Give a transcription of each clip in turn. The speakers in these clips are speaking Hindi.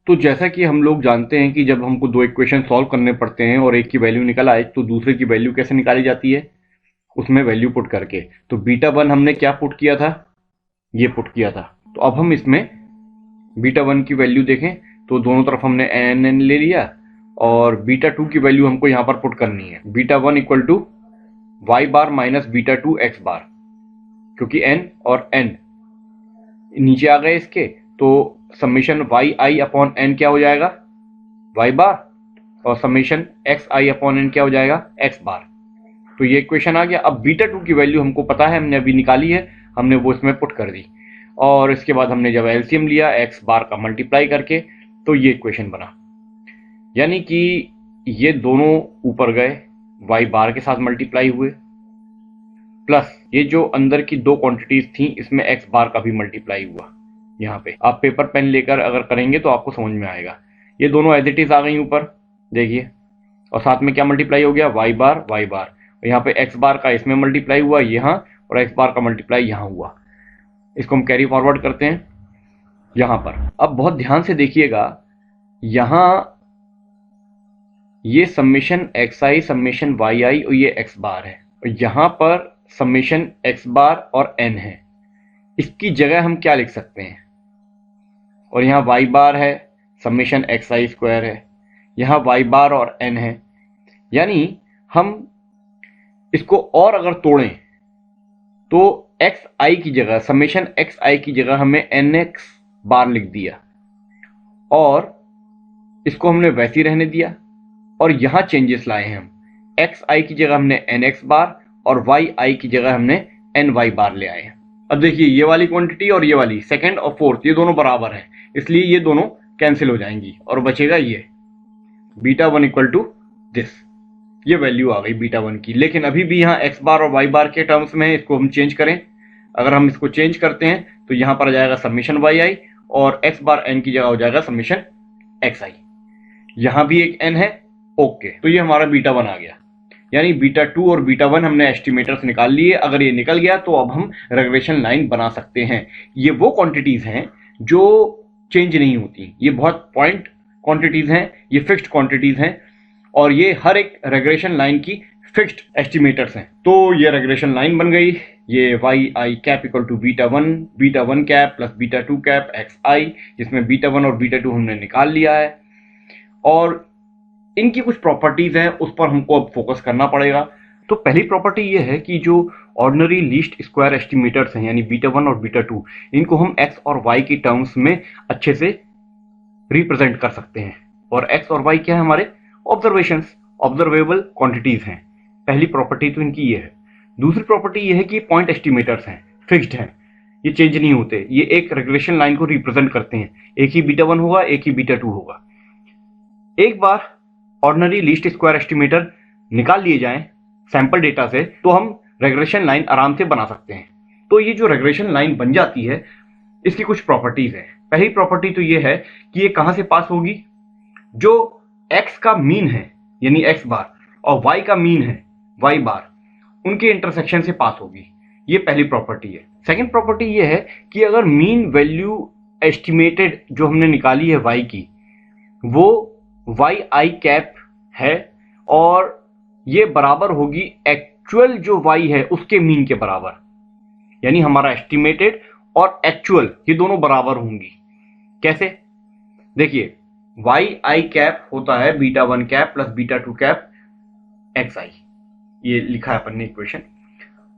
तो जैसा कि हम लोग जानते हैं कि जब हमको दो इक्वेशन सॉल्व करने पड़ते हैं और एक की वैल्यू निकल आए तो दूसरे की वैल्यू कैसे निकाली जाती है, उसमें वैल्यू पुट करके। तो बीटा वन हमने क्या पुट किया था, ये पुट किया था। तो अब हम इसमें बीटा वन की वैल्यू देखें तो दोनों तरफ हमने एन एन ले लिया और बीटा टू की वैल्यू हमको यहां पर पुट करनी है। Beta one equal to Y bar minus beta two X bar, क्योंकि एन और एन नीचे आ गए इसके, तो summation Y I upon N क्या हो जाएगा, वाई बार, और summation X I upon N क्या हो जाएगा, एक्स बार। तो ये इक्वेशन आ गया। अब बीटा टू की वैल्यू हमको पता है, हमने अभी निकाली है, हमने वो इसमें पुट कर दी और इसके बाद हमने जब एलसीएम लिया एक्स बार का मल्टीप्लाई करके तो ये इक्वेशन बना। यानी कि ये दोनों ऊपर गए, वाई बार के साथ मल्टीप्लाई हुए, प्लस ये जो अंदर की दो क्वांटिटीज थी इसमें एक्स बार का भी मल्टीप्लाई हुआ। यहाँ पे आप पेपर पेन लेकर अगर करेंगे तो आपको समझ में आएगा। ये दोनों एज इट इज आ गई ऊपर, देखिए, और साथ में क्या मल्टीप्लाई हो गया, वाई बार वाई बार। यहाँ पे एक्स बार का इसमें मल्टीप्लाई हुआ यहाँ, और एक्स बार का मल्टीप्लाई यहाँ हुआ। इसको हम कैरी फॉरवर्ड करते हैं यहाँ पर। अब बहुत ध्यान से देखिएगा, यहाँ ये summation X I summation Y I और ये एक्स बार है, और यहाँ पर समेशन एक्स बार और एन है। इसकी जगह हम क्या लिख सकते हैं, और यहाँ वाई बार है, समेशन एक्स आई स्क्वायर है, यहाँ वाई बार और एन है। यानी हम इसको और अगर तोड़ें तो एक्स आई की जगह, समेशन एक्स आई की जगह हमें एन एक्स बार लिख दिया, और इसको हमने वैसे ही रहने दिया, और यहां चेंजेस लाए हैं हम। एक्स आई की जगह हमने एन एक्स बार और वाई आई की जगह हमने एन वाई बार ले आए हैं। अब देखिए, ये वाली क्वांटिटी और ये वाली सेकंड और फोर्थ ये दोनों बराबर हैं, इसलिए ये दोनों कैंसिल हो जाएंगी और बचेगा ये beta one equal to this. ये वैल्यू आ गई बीटा वन की, लेकिन अभी भी यहाँ एक्स बार और वाई बार के टर्म्स में है। इसको हम चेंज करें, अगर हम इसको चेंज करते हैं तो यहाँ पर आ जाएगा समेशन वाई आई और एक्स बार एन की जगह हो जाएगा समेशन एक्स आई। यहाँ भी एक एन है, ओके। तो ये हमारा बीटा वन आ गया। यानी बीटा टू और बीटा वन हमने एस्टिमेटर्स निकाल लिए। अगर ये निकल गया तो अब हम रेग्रेशन लाइन बना सकते हैं। ये वो क्वांटिटीज हैं जो चेंज नहीं होती, ये बहुत पॉइंट क्वांटिटीज हैं, ये फिक्स्ड क्वांटिटीज हैं, और ये हर एक रेग्रेशन लाइन की फिक्स्ड एस्टिमेटर्स हैं। तो ये रेग्रेशन लाइन बन गई, ये Y I cap equal to beta one cap plus beta two cap X I, जिसमें बीटा वन और बीटा टू हमने निकाल लिया है, और इनकी कुछ प्रॉपर्टीज हैं उस पर हमको अब फोकस करना पड़ेगा। तो पहली प्रॉपर्टी ये है कि जो ऑर्डिनरी लीस्ट स्क्वायर एस्टिमेटर्स हैं, यानी बीटा वन और बीटा टू, इनको हम एक्स और वाई की टर्म्स में अच्छे से रिप्रेजेंट कर सकते हैं। और एक्स और वाई क्या है, हमारे ऑब्जर्वेशंस, ऑब्जर्वेबल क्वांटिटीज हैं। पहली प्रॉपर्टी तो इनकी ये है। दूसरी प्रॉपर्टी ये है कि पॉइंट एस्टिमेटर्स हैं, फिक्स्ड हैं, ये चेंज नहीं होते, ये एक रेग्रेशन लाइन को रिप्रेजेंट करते हैं। एक ही बीटा वन होगा, एक ही बीटा टू होगा। एक बार ऑर्डिनरी लीस्ट स्क्वायर एस्टिमेटर निकाल लिए जाएं सैंपल डेटा से, तो हम रेग्रेशन लाइन आराम से बना सकते हैं। तो ये जो रेग्रेशन लाइन बन जाती है, इसकी कुछ प्रॉपर्टीज है। पहली प्रॉपर्टी तो ये है कि ये कहां से पास होगी, जो x का मीन है यानी x बार और y का मीन है y बार, उनके इंटरसेक्शन से पास होगी। ये पहली प्रॉपर्टी है। सेकंड प्रॉपर्टी ये है कि अगर मीन वैल्यू एस्टिमेटेड जो हमने निकाली है y की, वो वाई आई कैप है और ये बराबर होगी एक्चुअल जो y है उसके मीन के बराबर, यानी हमारा एस्टिमेटेड और एक्चुअल ये दोनों बराबर होंगी। कैसे, देखिए, वाई आई कैप होता है beta one cap plus beta two cap X I, ये लिखा है अपन ने इक्वेशन,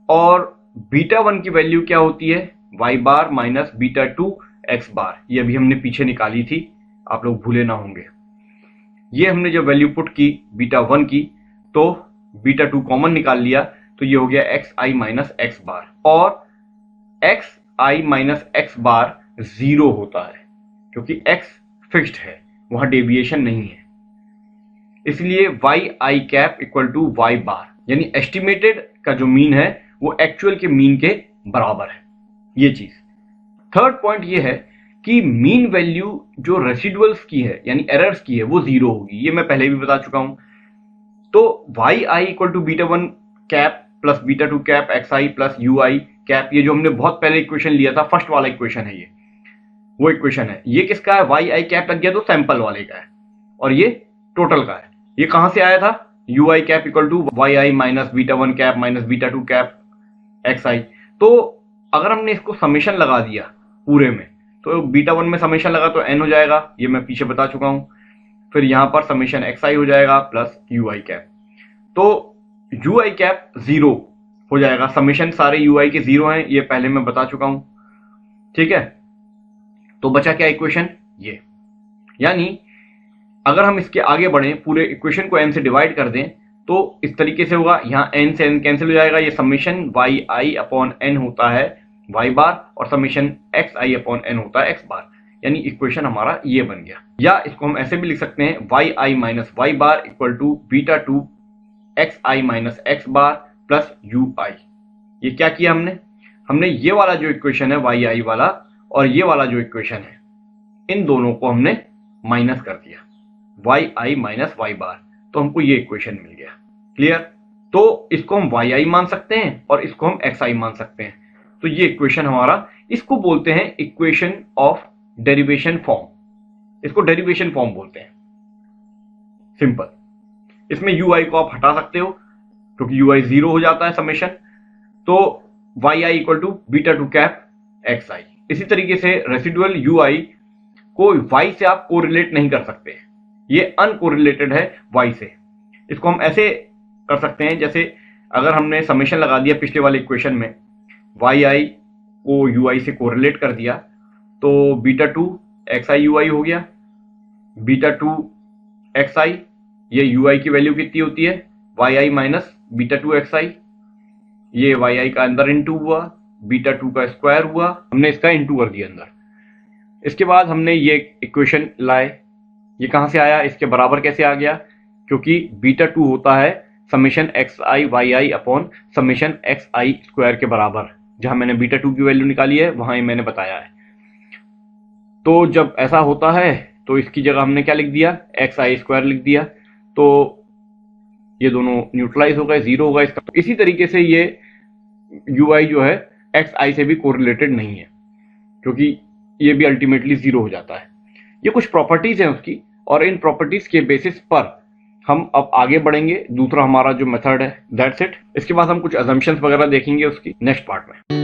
और बीटा वन की वैल्यू क्या होती है, Y bar minus beta two X बार। ये अभी हमने पीछे निकाली थी, आप लोग भूले ना होंगे। ये हमने जब वैल्यू पुट की बीटा वन की, तो बीटा टू कॉमन निकाल लिया, तो ये हो गया एक्स आई माइनस एक्स बार, और x I minus X bar zero होता है क्योंकि एक्स फिक्स्ड है, वहां डेविएशन नहीं है। इसलिए Y I cap equal to Y bar, यानी एस्टिमेटेड का जो मीन है वो एक्चुअल के मीन के बराबर है, ये चीज। थर्ड पॉइंट ये है कि मीन वैल्यू जो रेसिडुअल्स की है यानी एरर्स की है वो जीरो होगी, ये मैं पहले भी बता चुका हूं। तो Y I equal to beta one cap plus beta two cap X I plus U I cap, ये जो हमने बहुत पहले इक्वेशन लिया था, फर्स्ट वाला इक्वेशन है ये, वो इक्वेशन है। ये किसका है, वाई आई कैप लग गया तो सैंपल वाले का है, और ये टोटल का है। ये कहां से आया था, U I cap equal to Y I minus beta one cap minus beta two cap X I. तो अगर हमने इसको समेशन लगा दिया पूरे में, तो बीटा वन में समेशन लगा तो एन हो जाएगा, ये मैं पीछे बता चुका हूं। फिर यहां पर समेशन एक्स आई हो जाएगा प्लस यू आई कैप। तो यू आई कैप जीरो हो जाएगा, समेशन सारे यू आई के जीरो हैं, ये पहले मैं बता चुका हूं। ठीक है, तो बचा क्या इक्वेशन, ये। यानी अगर हम इसके आगे बढ़े, पूरे इक्वेशन को n से डिवाइड कर दें, तो इस तरीके से होगा, यहां n से n कैंसिल हो जाएगा, ये summation Y I upon N होता है वाई बार, और summation X I upon N होता है एक्स बार। यानी इक्वेशन हमारा ये बन गया। या इसको हम ऐसे भी लिख सकते हैं, Y I minus Y bar equal to beta two X I minus X bar plus U I. ये क्या किया हमने ये वाला जो इक्वेशन है वाई आई वाला, और ये वाला जो इक्वेशन है, इन दोनों को हमने माइनस कर दिया, वाई आई माइनस वाई बार, तो हमको ये इक्वेशन मिल गया। क्लियर। तो इसको हम वाई आई मान सकते हैं और इसको हम एक्स आई मान सकते हैं। तो ये इक्वेशन हमारा, इसको बोलते हैं इक्वेशन ऑफ डेरिवेशन फॉर्म, इसको डेरिवेशन फॉर्म बोलते हैं, सिंपल। इसमें यू आई को आप हटा सकते हो क्योंकि यू आई जीरो हो जाता है समेशन, तो Y I equal to beta two cap X I. इसी तरीके से रेसिडुअल यू आई को वाई से आप कोरिलेट नहीं कर सकते, ये अनकोरिलेटेड है वाई से। इसको हम ऐसे कर सकते हैं, जैसे अगर हमने समेशन लगा दिया पिछले वाले इक्वेशन में, वाई आई को यू आई से कोरिलेट कर दिया, तो beta two X I U I हो गया, बीटा टू एक्स आई, ये यू आई की वैल्यू कितनी होती है, Y I minus beta two X I, ये वाई आई का अंदर इंटू हुआ, बीटा टू का स्क्वायर हुआ, हमने इसका इंटू कर दिया अंदर। इसके बाद हमने ये इक्वेशन लाए, ये कहां से आया, इसके बराबर कैसे आ गया, क्योंकि बीटा टू होता है summation X I Y I upon summation X I square के बराबर। जहां मैंने बीटा टू की वैल्यू निकाली है वहां ही मैंने बताया है। तो जब ऐसा होता है तो इसकी जगह हमने क्या लिख दिया, एक्स आई स्क्वायर लिख दिया, तो ये दोनों न्यूट्रलाइज हो गए, जीरो होगा इसका। इसी तरीके से ये यू आई जो है एक्स आई से भी कोरिलेटेड नहीं है, क्योंकि ये भी अल्टीमेटली जीरो हो जाता है। ये कुछ प्रॉपर्टीज हैं उसकी, और इन प्रॉपर्टीज के बेसिस पर हम अब आगे बढ़ेंगे। दूसरा हमारा जो मेथड है दैट्स इट। इसके बाद हम कुछ अजम्पशंस वगैरह देखेंगे उसकी नेक्स्ट पार्ट में।